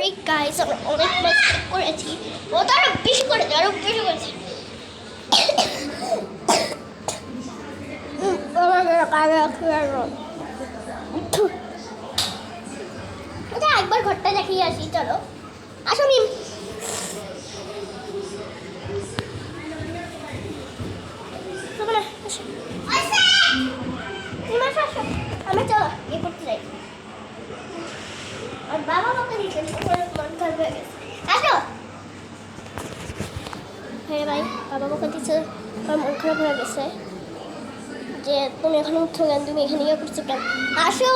Sorry guys, আমরা অনেক mistake করেছি। ও তো আরো বেশি করেছে, আরো বেশি করেছে। একবার ঘরটা দেখিয়ে আসি, চলো আসো মিম। আমরা চলো ইয়ে করতে যাই। আর বাবা আমাকে দিয়েছেন মন খারাপ হয়ে গেছে। আসো হ্যাঁ ভাই, বাবা আমাকে দিচ্ছে, আমার মন খারাপ হয়ে গেছে যে তুমি এখানে উঠছো কেন, তুমি এখানে ইয়ে করছো কেন। আসো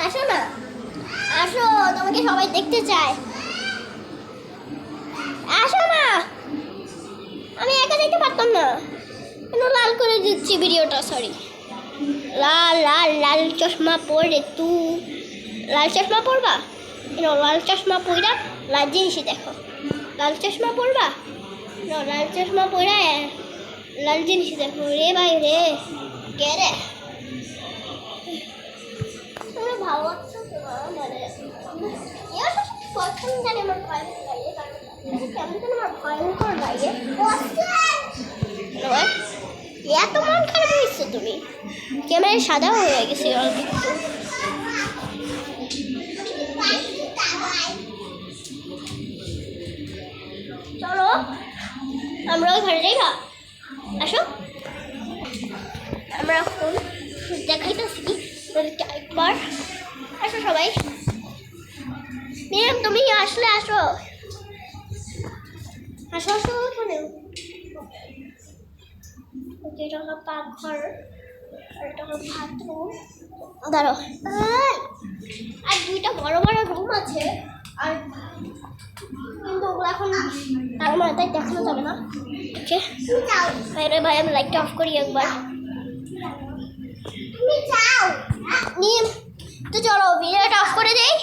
আসো না, আসো, তোমাকে সবাই দেখতে চায়। আসো না, আমি একা যেতে পারতাম না, কেন লাল করে দিচ্ছি ভিডিওটা। সরি, লাল লাল লাল চশমা পরে তুই লাল চশমা পরবা, লাল চশমা পরা লাল জিনিসই দেখো। লাল চশমা পরবা, লাল চশমা পরা লাল জিনিস দেখো। রে ভাই রে, কে রে? তুমি ভালো আছো তো? মানে প্রথম জানি আমার ভয়ঙ্কর লাগে, কেমন যেন আমার ভয়ঙ্কর লাগে। এত মন খারাপ হয়েছে তুমি, ক্যামেরা সাদা হয়ে গেছে অল্প একটু। চলো আমরা ওই ঘরে যাই না, আসো। আমরা এখন দেখাইতেছি একবার, আসো সবাই। ম্যাম তুমি আসলে আসো, আসো আসো। ওখানে এটা হলো পাকঘর, আর এটা হলো বাথরুম। দাঁড়ো, আর দুইটা বড় বড় রুম আছে, আর কিন্তু ওগুলো এখন আমার তাই দেখানো যাবে না। ওকে ভাই ভাই, আমি লাইটটা অফ করি একবার। নিম তো চলো ভিডিওটা অফ করে দেই।